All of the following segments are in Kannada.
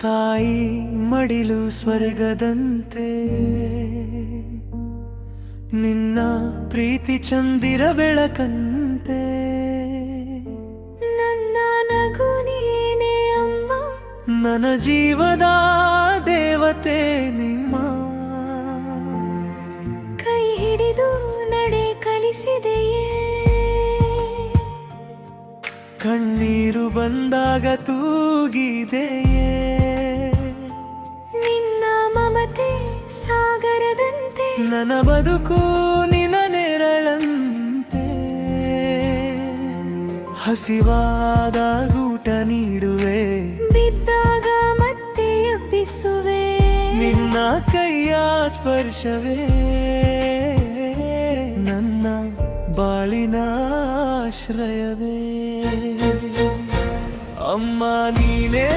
ತಾಯಿ ಮಡಿಲು ಸ್ವರ್ಗದಂತೆ, ನಿನ್ನ ಪ್ರೀತಿ ಚಂದಿರ ಬೆಳಕಂತೆ. ನನ್ನ ನಗು ನೀನೇ ಅಮ್ಮ, ನನ್ನ ಜೀವದ ದೇವತೆ ನಿಮ್ಮ. ಕೈ ಹಿಡಿದು ನಡೆ ಕಲಿಸಿದೆಯೇ, ಕಣ್ಣೀರು ಬಂದಾಗ ತೂಗಿದೆಯೇ. ನಿನ್ನ ಮಮತೆ ಸಾಗರದಂತೆ, ನನ್ನ ಬದುಕು ನಿನ್ನ ನೆರಳಂತೆ. ಹಸಿವಾದ ಊಟ ನೀಡುವೆ, ಬಿದ್ದಾಗ ಮತ್ತೆ ಎಬ್ಬಿಸುವೆ. ನಿನ್ನ ಕೈಯ ಸ್ಪರ್ಶವೇ ನನ್ನ ಬಾಳಿನ ಆಶ್ರಯವೇ. ಅಮ್ಮ ನೀನೇ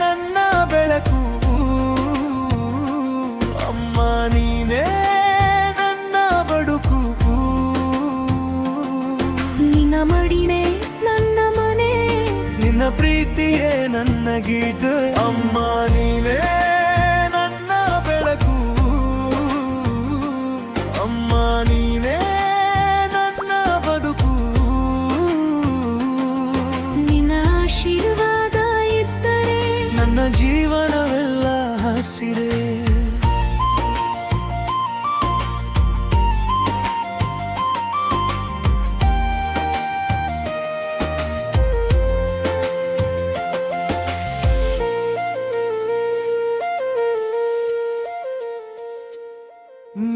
ನನ್ನ ಬೆಳಕು, ಅಮ್ಮ ನೀನೇ ನನ್ನ ಬದುಕು. ನಿನ್ನ ಮಡಿನೇ ನನ್ನ ಮನೆ, ನಿನ್ನ ಪ್ರೀತಿಯೇ ನನ್ನ ಗೀತೆ. ಅಮ್ಮ ನೀನೇ ನನ್ನ ಬೆಳಕು, ಅಮ್ಮ ನೀನೇ ನನ್ನ ಬದುಕು. ನಿನ್ನ ಆಶೀರ್ವಾದ ಇದ್ದರೆ ನನ್ನ ಜೀವನವೆಲ್ಲ ಹಸಿರೇ.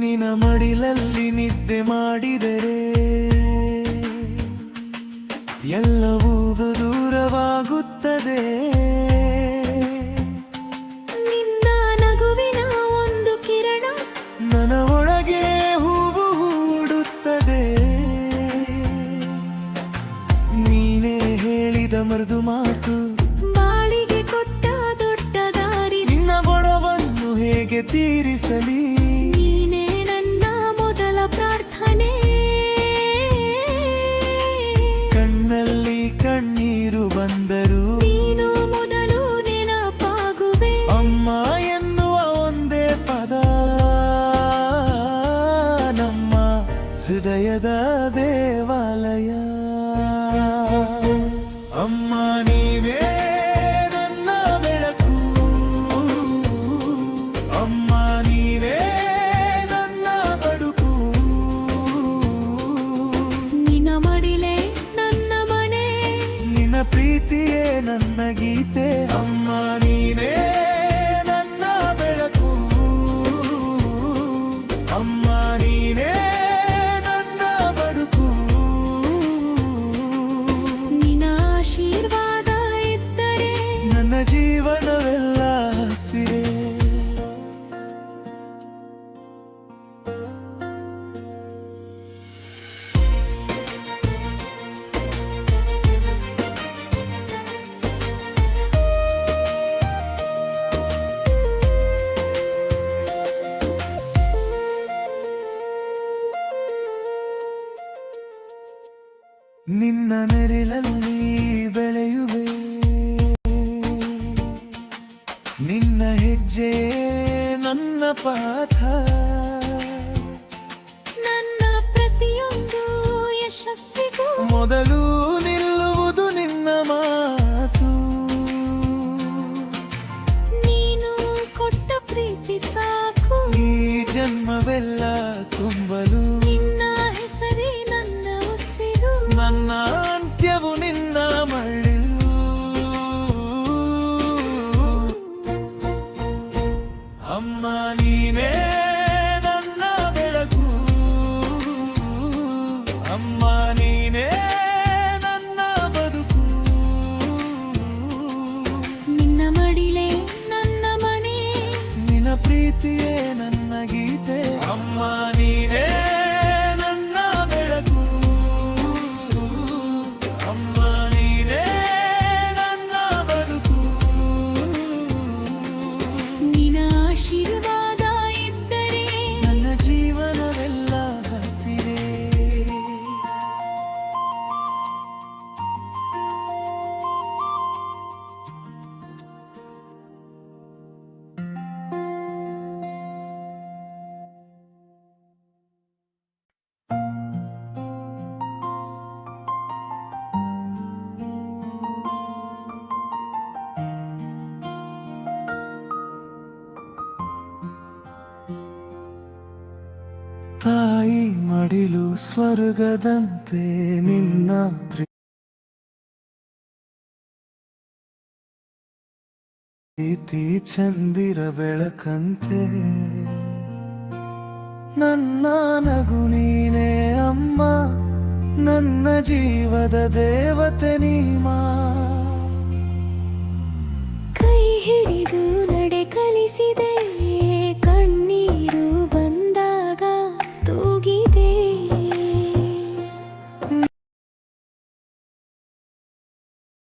ನಿನ್ನ ಮಡಿಲಲ್ಲಿ ನಿದ್ದೆ ಮಾಡಿದರೆ ಎಲ್ಲವೂ ದೂರವಾಗುತ್ತದೆ. ನಿನ್ನ ನಗುವಿನ ಒಂದು ಕಿರಣ ನನ್ನ ಒಳಗೆ ಹೂವು ಹೂಡುತ್ತದೆ. ನೀನೇ ಹೇಳಿದ ಮೃದು ಮಾತು, ಬಾಳಿಗೆ ಕೊಟ್ಟ ದೊಡ್ಡ ದಾರಿ. ನಿನ್ನ ಬಡವನ್ನು ಹೇಗೆ ತೀರಿಸಲಿ. ನೀನೇ ನನ್ನ ಮೊದಲ ಪ್ರಾರ್ಥನೆ, ಕಣ್ಣಲ್ಲಿ ಕಣ್ಣೀರು ಬಂದರು ನೀನು ಮೊದಲು ನೆನಪಾಗುವೆ. ಅಮ್ಮ ಎನ್ನುವ ಒಂದೇ ಪದ ನಮ್ಮ ಹೃದಯದ ದೇವಾಲಯ. ಅಮ್ಮ ನೀವೇ ನನ್ನ ಬೆಳಕು, ಅಮ್ಮ ನೀವೇ ನನ್ನ ಬದುಕು. ನಿನ್ನ ಮಡಿಲೇ ನನ್ನ ಮನೆ, ನಿನ್ನ ಪ್ರೀತಿಯೇ ನನ್ನ ಗೀತೆ. ಅಮ್ಮ ನೀನೇ ನನ್ನ ಬೆಳಕು, ಅಮ್ಮ ನೀನೇ ನನ್ನ ಬದುಕು. ನಿನ್ನ ಆಶೀರ್ವಾದ ಇದ್ದರೆ ನನ್ನ ಜೀವನವೆಲ್ಲ ಹಸಿರೇ. ನಿನ್ನ ನೆರಳಲ್ಲಿ ಬೆಳೆಯುವೆ, ನಿನ್ನ ಹೆಜ್ಜೆ ನನ್ನ ಪಾಠ. ನನ್ನ ಪ್ರತಿಯೊಂದು ಯಶಸ್ಸಿಗೂ ಮೊದಲು ನಿಲ್ಲುವುದು ನಿನ್ನ ಮಾತು. ನೀನು ಕೊಟ್ಟ ಪ್ರೀತಿ ಸಾಕು, ಈ ಜನ್ಮವೆಲ್ಲ ತುಂಬಲು. ನಿನ್ನ ಹೆಸರೇ ನನ್ನ ಉಸಿರು, ನನ್ನ ಅಂತ್ಯವು ನಿನ್ನ ಮಡಿಲು. ಅಮ್ಮ ನೀನೇ ನನ್ನ ಬೆಳಕು, ಅಮ್ಮ ನೀನೇ ತಾಯಿ ಮಡಿಲು ಸ್ವರ್ಗದಂತೆ ನಿನ್ನ ಪ್ರೀತಿ ಚಂದಿರ ಬೆಳಕಂತೆ ನನ್ನ ನಗು ನೀನೇ ಅಮ್ಮ ನನ್ನ ಜೀವದ ದೇವತೆ ನೀಮಾ ಕೈ ಹಿಡಿದು ನಡೆ ಕಲಿಸಿದೆ